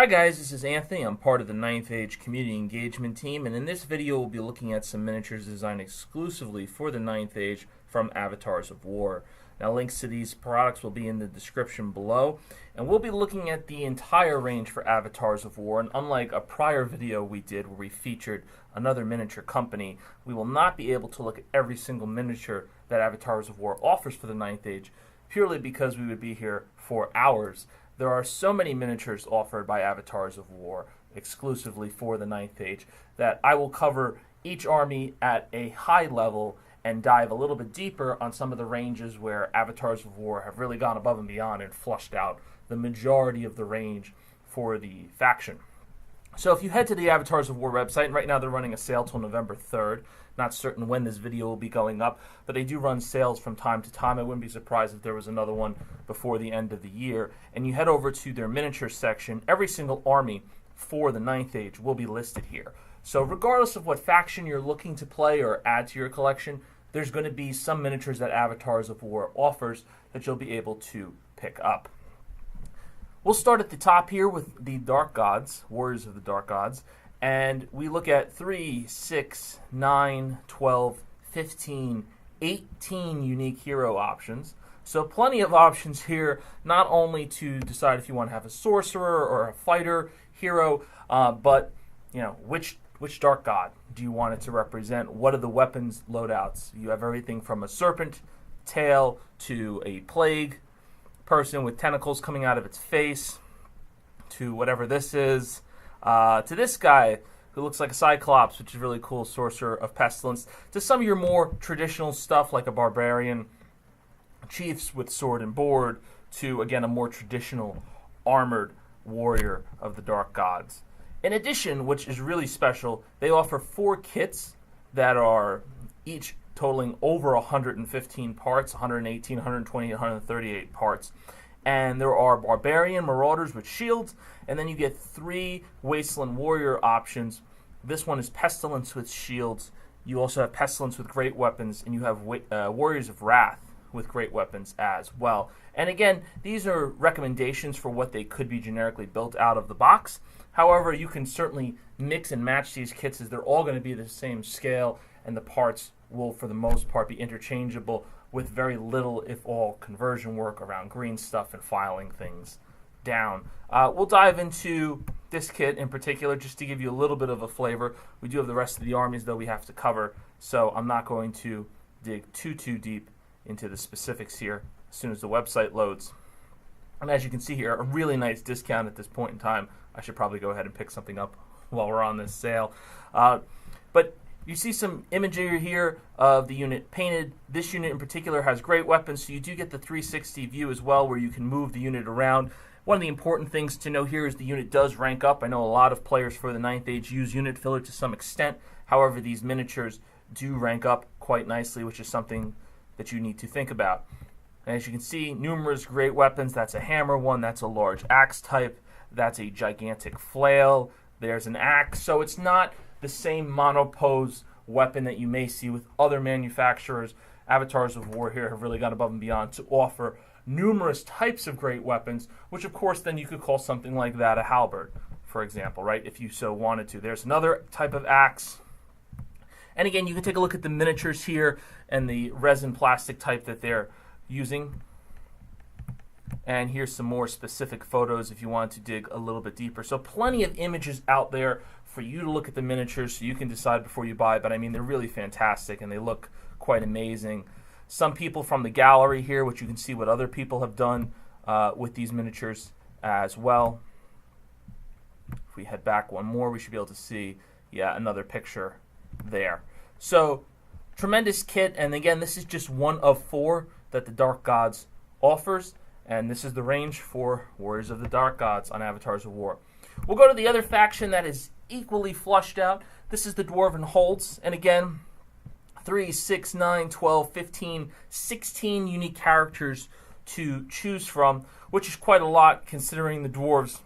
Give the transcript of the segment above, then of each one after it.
Hi guys, this is Anthony. I'm part of the 9th Age community engagement team, and in this video we'll be looking at some miniatures designed exclusively for the 9th Age from Avatars of War. Now links to these products will be in the description below, and we'll be looking at the entire range for Avatars of War, and unlike a prior video we did where we featured another miniature company, we will not be able to look at every single miniature that Avatars of War offers for the 9th Age, purely because we would be here for hours. There are so many miniatures offered by Avatars of War exclusively for the 9th Age that I will cover each army at a high level and dive a little bit deeper on some of the ranges where Avatars of War have really gone above and beyond and flushed out the majority of the range for the faction. So if you head to the Avatars of War website, and right now they're running a sale till November 3rd, not certain when this video will be going up, but they do run sales from time to time. I wouldn't be surprised if there was another one before the end of the year. And you head over to their miniature section, every single army for the 9th Age will be listed here. So regardless of what faction you're looking to play or add to your collection, there's going to be some miniatures that Avatars of War offers that you'll be able to pick up. We'll start at the top here with the Dark Gods, Warriors of the Dark Gods, and we look at 3, 6, 9, 12, 15, 18 unique hero options. So plenty of options here, not only to decide if you want to have a sorcerer or a fighter hero, but which Dark God do you want it to represent? What are the weapons loadouts? You have everything from a serpent tail to a plague person with tentacles coming out of its face, to whatever this is, to this guy who looks like a Cyclops, which is really cool, Sorcerer of Pestilence, to some of your more traditional stuff like a Barbarian, Chiefs with sword and board, to, again, a more traditional armored warrior of the Dark Gods. In addition, which is really special, they offer 4 kits that are each totaling over 115 parts, 118, 120, 138 parts. And there are Barbarian Marauders with shields, and then you get 3 Wasteland Warrior options. This one is Pestilence with shields. You also have Pestilence with great weapons, and you have Warriors of Wrath with great weapons as well. And again, these are recommendations for what they could be generically built out of the box. However, you can certainly mix and match these kits as they're all going to be the same scale, and the parts will, for the most part, be interchangeable with very little, if all, conversion work around green stuff and filing things down. We'll dive into this kit in particular just to give you a little bit of a flavor. We do have the rest of the armies, though, we have to cover, so I'm not going to dig too deep into the specifics here as soon as the website loads. And as you can see here, a really nice discount at this point in time. I should probably go ahead and pick something up while we're on this sale. But you see some imagery here of the unit painted. This unit in particular has great weapons, so you do get the 360 view as well, where you can move the unit around. One of the important things to know here is the unit does rank up. I know a lot of players for the 9th Age use unit filler to some extent. However, these miniatures do rank up quite nicely, which is something that you need to think about. And as you can see, numerous great weapons. That's a hammer one, that's a large axe type, that's a gigantic flail, there's an axe. So it's not the same monopose weapon that you may see with other manufacturers. Avatars of War here have really gone above and beyond to offer numerous types of great weapons, which of course then you could call something like that a halberd, for example, right, if you so wanted to. There's another type of axe. And again, you can take a look at the miniatures here and the resin plastic type that they're using. And here's some more specific photos if you want to dig a little bit deeper. So plenty of images out there for you to look at the miniatures so you can decide before you buy. But I mean, they're really fantastic and they look quite amazing. Some people from the gallery here, which you can see what other people have done with these miniatures as well. If we head back one more, we should be able to see, another picture there. So tremendous kit, and again, this is just one of 4 that the Dark Gods offers, and this is the range for Warriors of the Dark Gods on Avatars of War. We'll go to the other faction that is equally flushed out. This is the Dwarven Holds, and again, 3, 6, 9, 12, 15, 16 unique characters to choose from, which is quite a lot considering the dwarves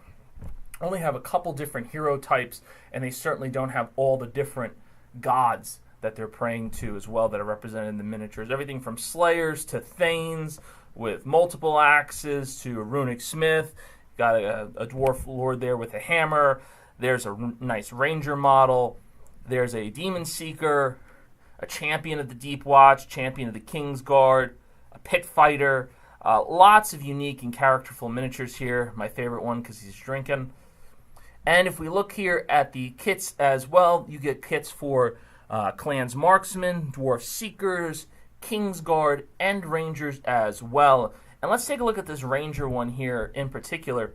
only have a couple different hero types, and they certainly don't have all the different gods that they're praying to as well that are represented in the miniatures. Everything from Slayers to Thanes with multiple axes to a Runic Smith, Got a dwarf lord there with a hammer. There's a nice ranger model. There's a demon seeker, a champion of the Deep Watch, champion of the King's Guard, a pit fighter. Lots of unique and characterful miniatures here. My favorite one because he's drinking. And if we look here at the kits as well, you get kits for Clans Marksmen, Dwarf Seekers, King's Guard, and Rangers as well. And let's take a look at this Ranger one here in particular,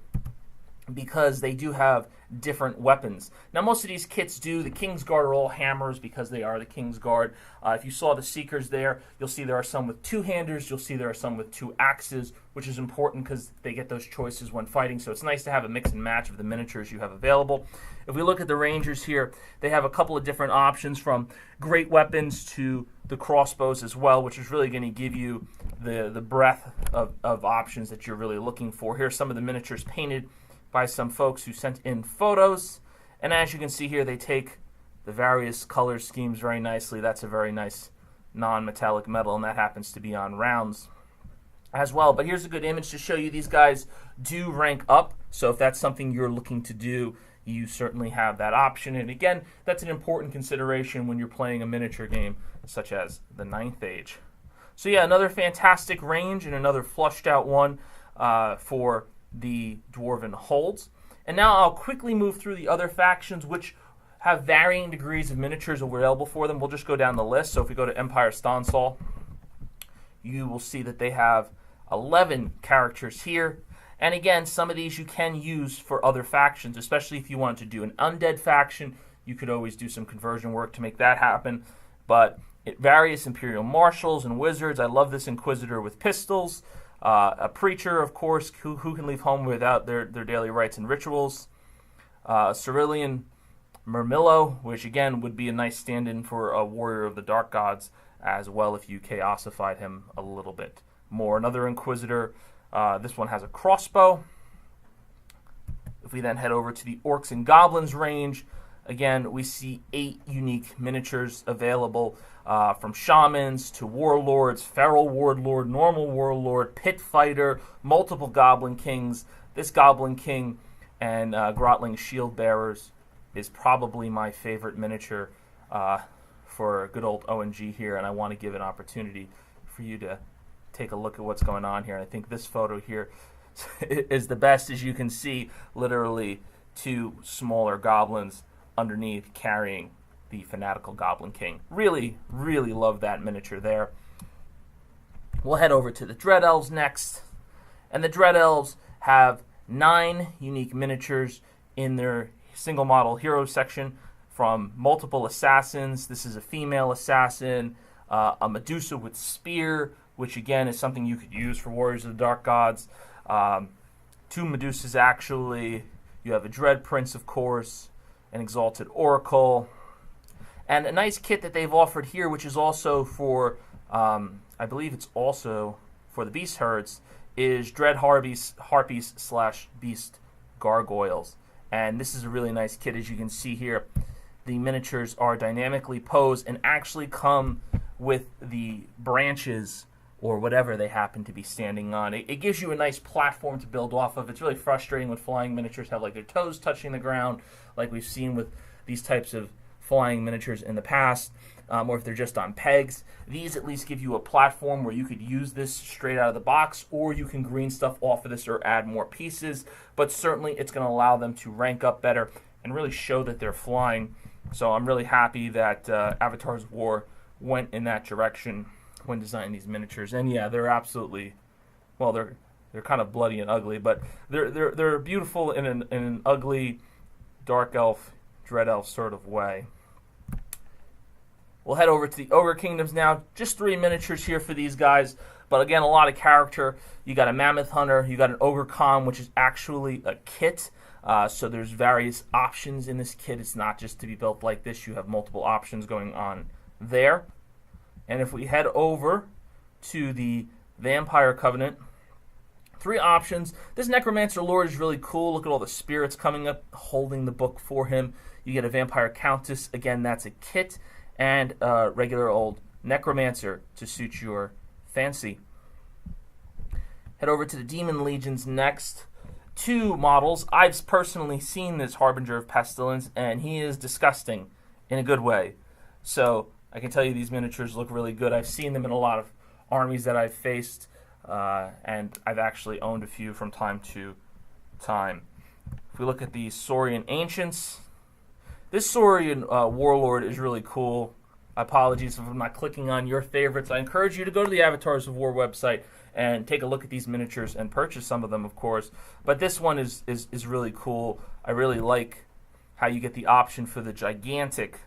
because they do have different weapons. Now, most of these kits do. The King's Guard are all hammers because they are the King's Guard. If you saw the Seekers there, you'll see there are some with two-handers. You'll see there are some with two axes, which is important because they get those choices when fighting. So it's nice to have a mix and match of the miniatures you have available. If we look at the Rangers here, they have a couple of different options, from great weapons to the crossbows as well, which is really going to give you the breadth of options that you're really looking for. Here's some of the miniatures painted by some folks who sent in photos, and as you can see here, they take the various color schemes very nicely. That's a very nice non-metallic metal, and that happens to be on rounds as well. But here's a good image to show you these guys do rank up, so if that's something you're looking to do, you certainly have that option. And again, that's an important consideration when you're playing a miniature game such as the 9th Age. So yeah, another fantastic range and another flushed out one for the Dwarven Holds. And now I'll quickly move through the other factions, which have varying degrees of miniatures available for them. We'll just go down the list. So if we go to Empire Stonsal, you will see that they have 11 characters here. And again, some of these you can use for other factions, especially if you want to do an undead faction. You could always do some conversion work to make that happen. But various Imperial Marshals and Wizards. I love this Inquisitor with pistols. A preacher, of course, who can leave home without their daily rites and rituals. Cerulean Murmillo, which again would be a nice stand-in for a warrior of the dark gods as well if you chaosified him a little bit more. Another Inquisitor. This one has a crossbow. If we then head over to the Orcs and Goblins range, again, we see 8 unique miniatures available, from shamans to warlords, feral warlord, normal warlord, pit fighter, multiple goblin kings. This goblin king and grotling shield bearers is probably my favorite miniature for good old ONG here, and I want to give an opportunity for you to take a look at what's going on here. And I think this photo here is the best. As you can see, literally 2 smaller goblins underneath carrying the fanatical Goblin King. Really, really love that miniature there. We'll head over to the Dread Elves next. And the Dread Elves have 9 unique miniatures in their single model hero section, from multiple assassins. This is a female assassin, a Medusa with spear, which again is something you could use for Warriors of the Dark Gods. 2 Medusas actually. You have a Dread Prince, of course, an Exalted Oracle, and a nice kit that they've offered here, which is also for, I believe it's also for the Beast Herds, is Dread Harpies / Beast Gargoyles. And this is a really nice kit. As you can see here, the miniatures are dynamically posed and actually come with the branches or whatever they happen to be standing on. It gives you a nice platform to build off of. It's really frustrating when flying miniatures have like their toes touching the ground, like we've seen with these types of flying miniatures in the past, or if they're just on pegs. These at least give you a platform where you could use this straight out of the box, or you can green stuff off of this or add more pieces, but certainly it's going to allow them to rank up better and really show that they're flying. So I'm really happy that Avatars of War went in that direction when designing these miniatures. And yeah, they're absolutely, well, they're kind of bloody and ugly, but they're beautiful in an ugly dark elf, dread elf sort of way. We'll head over to the Ogre Kingdoms now. Just 3 miniatures here for these guys, but again, a lot of character. You got a Mammoth Hunter, you got an Ogre Khan, which is actually a kit. So there's various options in this kit. It's not just to be built like this. You have multiple options going on there. And if we head over to the Vampire Covenant, 3 options. This Necromancer Lord is really cool. Look at all the spirits coming up, holding the book for him. You get a Vampire Countess. Again, that's a kit. And a regular old Necromancer to suit your fancy. Head over to the Demon Legions next. two models. I've personally seen this Harbinger of Pestilence, and he is disgusting in a good way. So I can tell you these miniatures look really good. I've seen them in a lot of armies that I've faced, and I've actually owned a few from time to time. If we look at the Saurian Ancients, this Saurian Warlord is really cool. Apologies if I'm not clicking on your favorites. I encourage you to go to the Avatars of War website and take a look at these miniatures and purchase some of them, of course. But this one is really cool. I really like how you get the option for the gigantic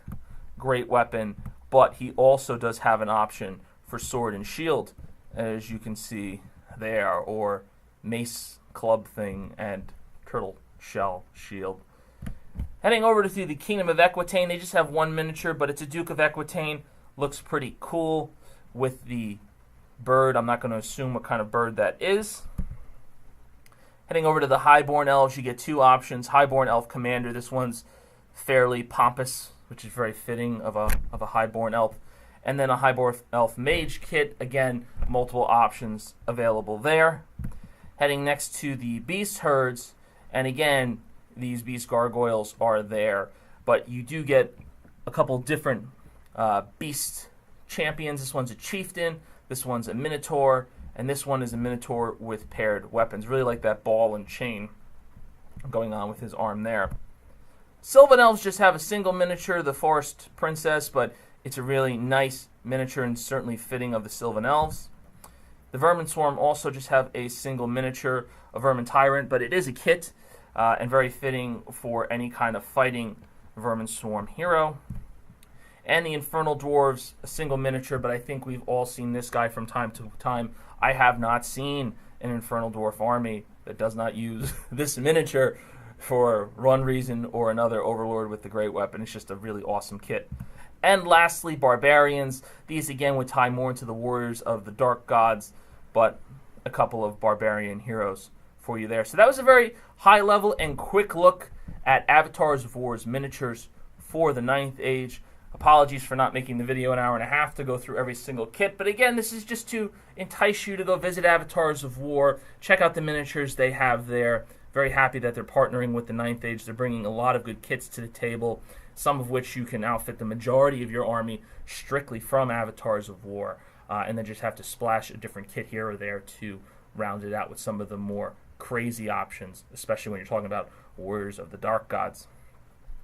great weapon, but he also does have an option for sword and shield, as you can see there, or mace club thing and turtle shell shield. Heading over to the Kingdom of Equitaine, they just have one miniature, but it's a Duke of Equitaine. Looks pretty cool with the bird. I'm not going to assume what kind of bird that is. Heading over to the Highborn Elves, you get two options. Highborn Elf Commander. This one's fairly pompous, which is very fitting of a Highborn Elf. And then a Highborn Elf Mage kit. Again, multiple options available there. Heading next to the Beast Herds, and again, these Beast Gargoyles are there, but you do get a couple different Beast champions. This one's a Chieftain, this one's a Minotaur, and this one is a Minotaur with paired weapons. Really like that ball and chain going on with his arm there. Sylvan Elves just have a single miniature, the Forest Princess, but it's a really nice miniature and certainly fitting of the Sylvan Elves. The Vermin Swarm also just have a single miniature, a Vermin Tyrant, but it is a kit, and very fitting for any kind of fighting Vermin Swarm hero. And the Infernal Dwarves, a single miniature, but I think we've all seen this guy from time to time. I have not seen an Infernal Dwarf army that does not use this miniature for one reason or another. Overlord with the great weapon. It's just a really awesome kit. And lastly, Barbarians. These again would tie more into the Warriors of the Dark Gods, but a couple of Barbarian heroes for you there. So that was a very high level and quick look at Avatars of War's miniatures for the 9th Age. Apologies for not making the video an hour and a half to go through every single kit, but again, this is just to entice you to go visit Avatars of War, check out the miniatures they have there. Very happy that they're partnering with the 9th Age. They're bringing a lot of good kits to the table, some of which you can outfit the majority of your army strictly from Avatars of War, and then just have to splash a different kit here or there to round it out with some of the more crazy options, especially when you're talking about Warriors of the Dark Gods.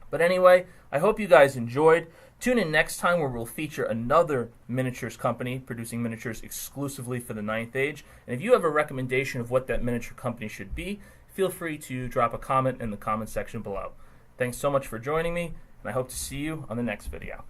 But anyway, I hope you guys enjoyed. Tune in next time where we'll feature another miniatures company producing miniatures exclusively for the 9th Age. And if you have a recommendation of what that miniature company should be, feel free to drop a comment in the comment section below. Thanks so much for joining me, and I hope to see you on the next video.